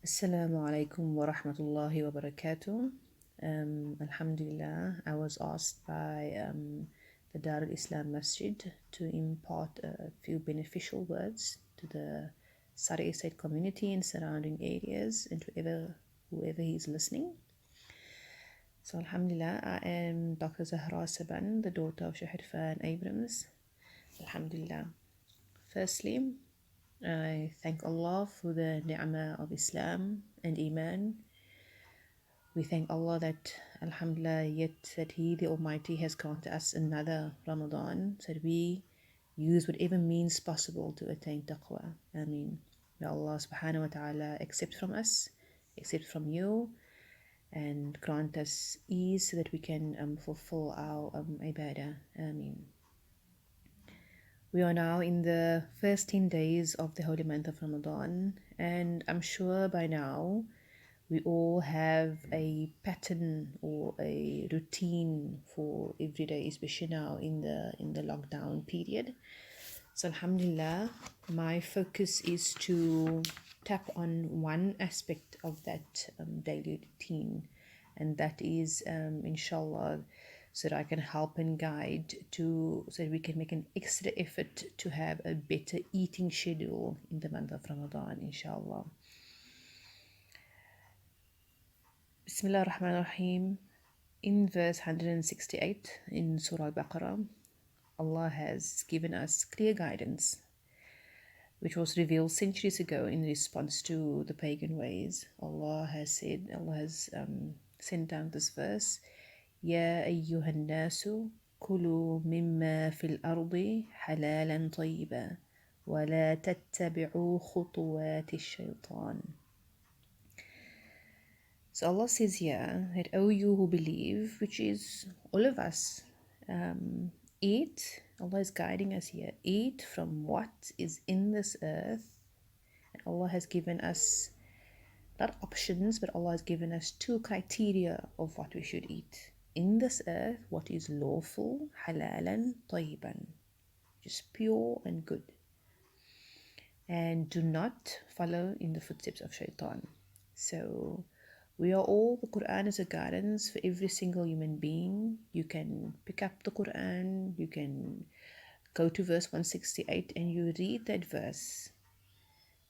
Assalamu alaikum wa rahmatullahi wa barakatuh. Alhamdulillah, I was asked by the Dar al Islam Masjid to impart a few beneficial words to the Sari Estate community and surrounding areas and to whoever is listening. So, Alhamdulillah, I am Dr. Zahraah Saban, the daughter of Shahid Fan Abrams. Alhamdulillah. Firstly, I thank Allah for the ni'mah of Islam and Iman. We thank Allah that, Alhamdulillah, yet that He, the Almighty, has granted us another Ramadan, so that we use whatever means possible to attain taqwa. Ameen. May Allah subhanahu wa ta'ala accept from us, accept from you, and grant us ease so that we can fulfill our ibadah. Ameen. We are now in the first 10 days of the holy month of Ramadan, and I'm sure by now we all have a pattern or a routine for every day, especially now in the lockdown period. So Alhamdulillah, my focus is to tap on one aspect of that daily routine, and that is inshallah, so that I can help and guide so that we can make an extra effort to have a better eating schedule in the month of Ramadan, inshallah. Bismillah ar-Rahman ar-Rahim. In verse 168 in Surah Al-Baqarah, Allah has given us clear guidance, which was revealed centuries ago in response to the pagan ways. Allah has sent down this verse, يا أيها الناس كلوا مما في الأرض حلالا طيبا ولا تتبعوا خطوات الشيطان. So Allah says here that, O you who believe, which is all of us, eat. Allah is guiding us here. Eat from what is in this earth. And Allah has given us not options, but Allah has given us two criteria of what we should eat. In this earth, what is lawful, halalan, tayyiban, just pure and good. And do not follow in the footsteps of shaitan. So we are all, the Quran is a guidance for every single human being. You can pick up the Quran, you can go to verse 168 and you read that verse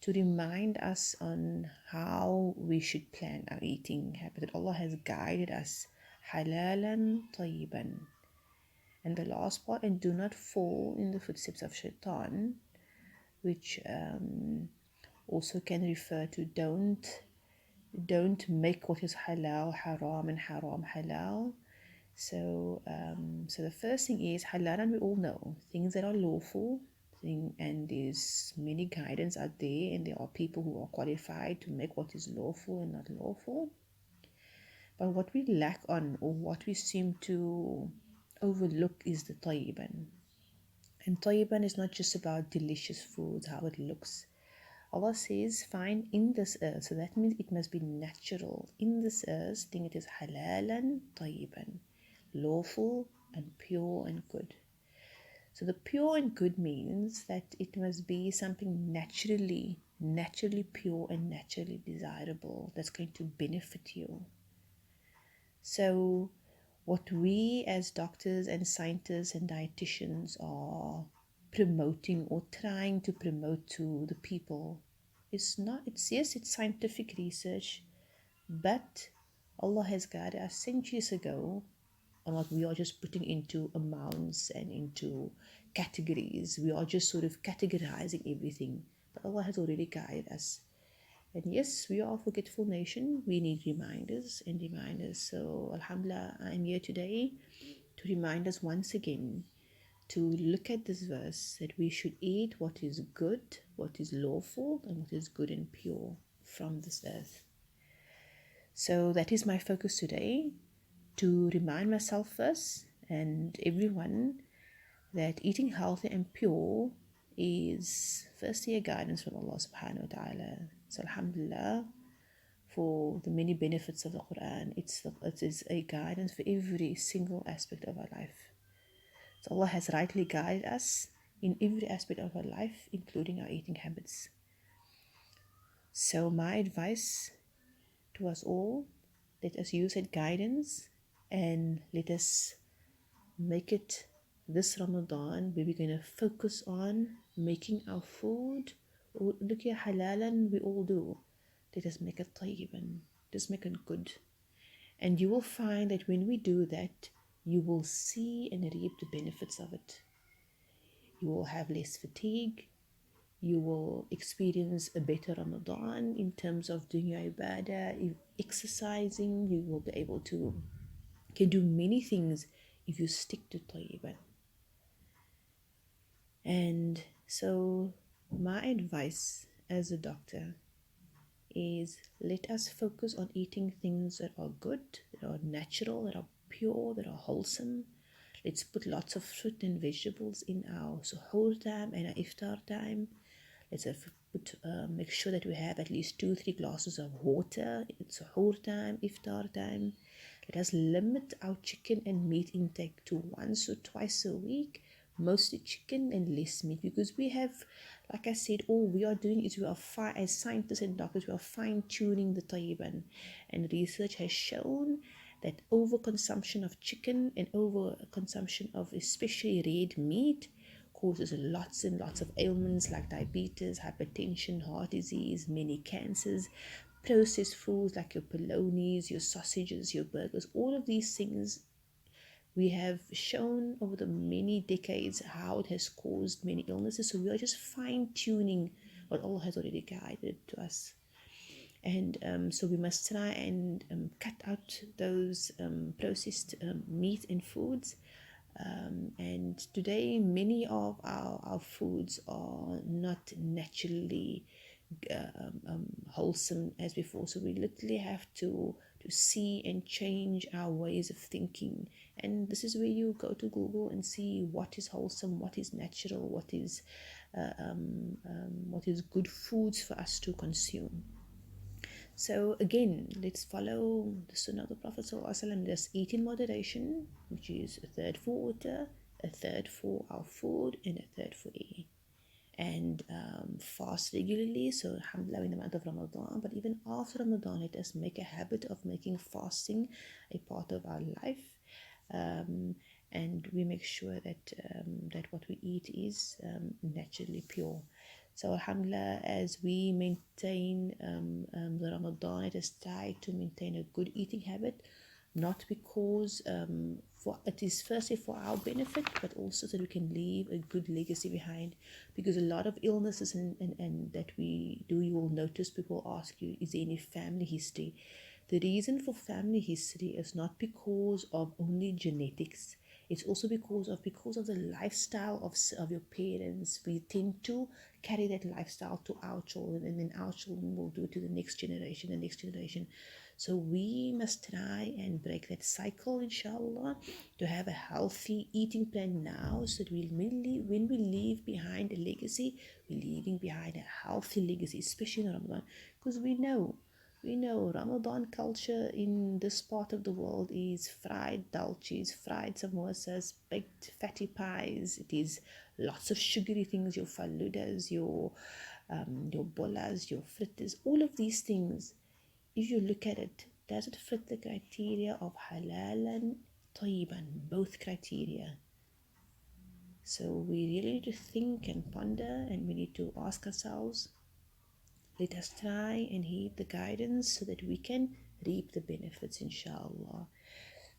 to remind us on how we should plan our eating habit. That Allah has guided us, halalan tayyiban. And the last part, and do not fall in the footsteps of shaitan, which also can refer to don't make what is halal haram and haram halal. So the first thing is halal, and we all know things that are lawful, and there's many guidance out there, and there are people who are qualified to make what is lawful and not lawful. But what we lack on, or what we seem to overlook, is the tayyiban. And tayyiban is not just about delicious foods, how it looks. Allah says, find in this earth. So that means it must be natural. In this earth, think it is halalan tayyiban, lawful and pure and good. So the pure and good means that it must be something naturally pure and naturally desirable that's going to benefit you. So what we as doctors and scientists and dietitians are promoting or trying to promote to the people, it's scientific research, but Allah has guided us centuries ago on what we are just putting into amounts and into categories. We are just sort of categorizing everything, but Allah has already guided us. And yes, we are a forgetful nation. We need reminders and reminders. So Alhamdulillah, I am here today to remind us once again to look at this verse, that we should eat what is good, what is lawful, and what is good and pure from this earth. So that is my focus today, to remind myself first and everyone that eating healthy and pure is firstly a guidance from Allah subhanahu wa ta'ala. So Alhamdulillah for the many benefits of the Quran. It is a guidance for every single aspect of our life. So Allah has rightly guided us in every aspect of our life, including our eating habits. So my advice to us all, let us use that guidance and let us make it this Ramadan where we're going to focus on making our food. Look here, halalan we all do. Let us make it tayyiban. Just make it good. And you will find that when we do that, you will see and reap the benefits of it. You will have less fatigue. You will experience a better Ramadan in terms of doing your ibadah, exercising. You will be able to can do many things if you stick to tayyiban. And so my advice as a doctor is let us focus on eating things that are good, that are natural, that are pure, that are wholesome. Let's put lots of fruit and vegetables in our suhoor time and our iftar time. Let's make sure that we have at least 2-3 glasses of water. It's suhoor time, iftar time. Let us limit our chicken and meat intake to once or twice a week, mostly chicken and less meat, because we have, like I said, all we are doing is as scientists and doctors, we are fine-tuning the tayyiban. And research has shown that overconsumption of chicken and overconsumption of especially red meat causes lots and lots of ailments like diabetes, hypertension, heart disease, many cancers. Processed foods like your polonies, your sausages, your burgers, all of these things we have shown over the many decades how it has caused many illnesses. So we are just fine tuning what Allah has already guided to us. And so we must try and cut out those processed meat and foods. And today, many of our foods are not naturally wholesome as before. So we literally have to see and change our ways of thinking. And this is where you go to Google and see what is wholesome, what is natural, what is good foods for us to consume. So again, let's follow the Sunnah of the Prophet ﷺ. Just eat in moderation, which is a third for water, a third for our food, and a third for air. And fast regularly. So alhamdulillah in the month of Ramadan, but even after Ramadan, let us make a habit of making fasting a part of our life. And we make sure that what we eat is naturally pure. So alhamdulillah, as we maintain the Ramadan, it is tied to maintain a good eating habit, not because for it is firstly for our benefit, but also so that we can leave a good legacy behind. Because a lot of illnesses and that we do, you will notice people ask you, is there any family history? The reason for family history is not because of only genetics. It's also because of the lifestyle of your parents. We tend to carry that lifestyle to our children, and then our children will do it to the next generation, the next generation. So we must try and break that cycle, inshallah, to have a healthy eating plan now, so that when we leave behind a legacy, we're leaving behind a healthy legacy, especially in Ramadan, because we know Ramadan culture in this part of the world is fried dulces, fried samosas, baked fatty pies. It is lots of sugary things, your faludas, your bolas, your fritters, all of these things. If you look at it, does it fit the criteria of halal and tayyiban, both criteria? So we really need to think and ponder, and we need to ask ourselves, let us try and heed the guidance so that we can reap the benefits, inshallah.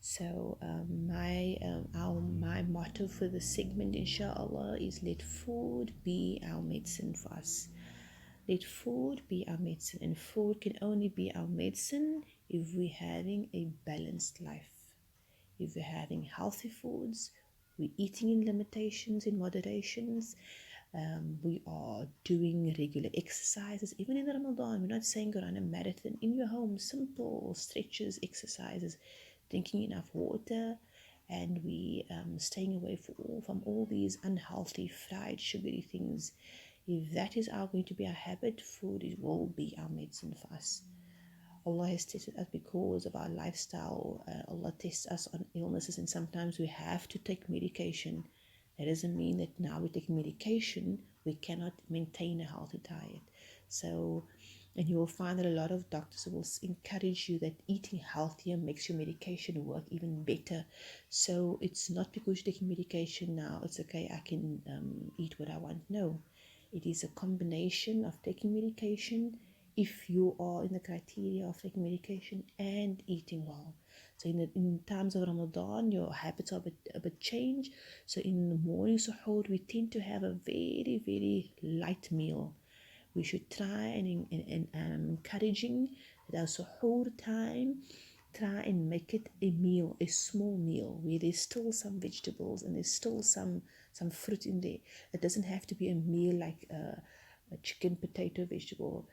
So my motto for the segment, inshallah, is let food be our medicine for us. Let food be our medicine, and food can only be our medicine if we're having a balanced life. If we're having healthy foods, we're eating in limitations, in moderations, we are doing regular exercises. Even in Ramadan, we're not saying go run a marathon. In your home, simple stretches, exercises, drinking enough water, and we staying away from all these unhealthy, fried, sugary things. If that is going to be our habit, food will be our medicine for us. Allah has tested us because of our lifestyle. Allah tests us on illnesses, and sometimes we have to take medication. That doesn't mean that now we take medication we cannot maintain a healthy diet. So, and you will find that a lot of doctors will encourage you that eating healthier makes your medication work even better. So it's not because you're taking medication now, it's okay, I can eat what I want. No, it is a combination of taking medication if you are in the criteria of taking medication and eating well. So in times of Ramadan, your habits are a bit change. So in the morning suhoor, we tend to have a very, very light meal. We should try and encouraging that our suhoor time, try and make it a meal, a small meal where there's still some vegetables and there's still some fruit in there. It doesn't have to be a meal like a chicken, potato, vegetable.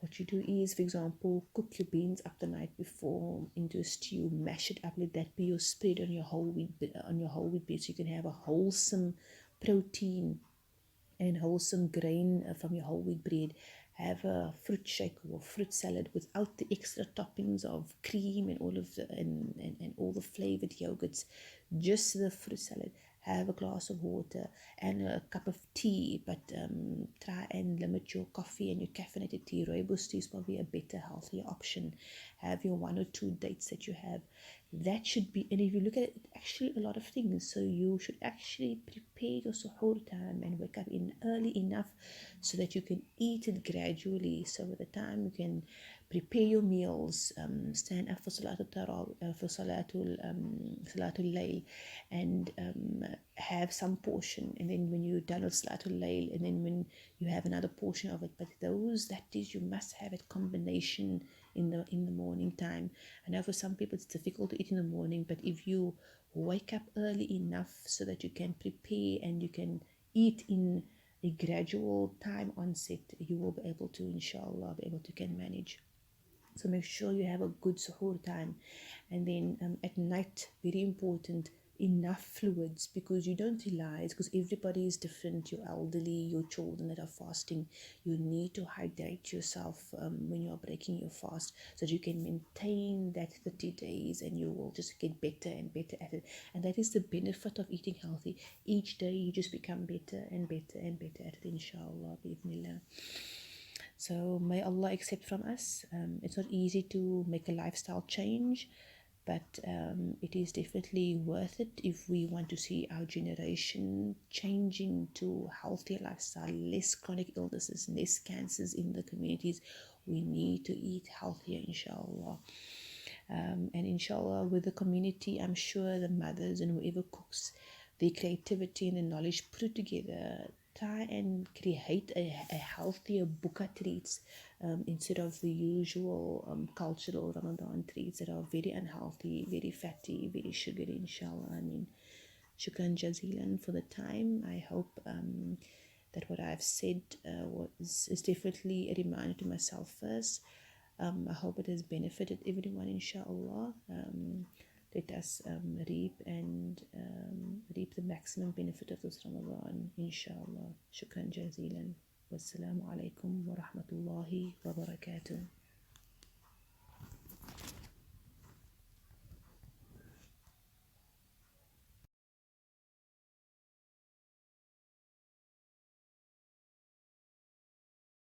What you do is, for example, cook your beans up the night before into a stew, mash it up, let that be your spread on your whole wheat bread, so you can have a wholesome protein and wholesome grain from your whole wheat bread. Have a fruit shake or fruit salad without the extra toppings of cream and all of the and all the flavored yogurts. Just the fruit salad. Have a glass of water and a cup of tea, but try and limit your coffee and your caffeinated tea. Rooibos tea is probably a better, healthier option. Have your 1 or 2 dates that you have. That should be, and if you look at it, actually a lot of things. So you should actually prepare your suhoor time and wake up in early enough so that you can eat it gradually. So by the time you can prepare your meals, stand up for Salatul Layl, and have some portion. And then when you're done with Salatul Layl, and then when you have another portion of it. But that is, you must have it combination in the morning time. I know for some people it's difficult to eat in the morning, but if you wake up early enough so that you can prepare and you can eat in a gradual time onset, you will be able to, inshallah, be able to can manage. So make sure you have a good suhoor time. And then at night, very important, enough fluids, because you don't realize, because everybody is different, your elderly, your children that are fasting, you need to hydrate yourself when you're breaking your fast so that you can maintain that 30 days and you will just get better and better at it. And that is the benefit of eating healthy. Each day you just become better and better and better at it, inshallah, bi'idhnillah. So may Allah accept from us. It's not easy to make a lifestyle change, but it is definitely worth it if we want to see our generation changing to healthier lifestyle, less chronic illnesses, less cancers in the communities. We need to eat healthier, inshallah. And inshallah, with the community, I'm sure the mothers and whoever cooks, the creativity and the knowledge put together, try and create a healthier buka treats instead of the usual cultural Ramadan treats that are very unhealthy, very fatty, very sugary, inshallah. I mean, shukran jazilan for the time. I hope that what I've said is definitely a reminder to myself first. I hope it has benefited everyone, inshallah. Let us reap the maximum benefit of this Ramadan, inshallah. Shukran jazilan. Wassalamu alaikum wa rahmatullahi wa barakatuh.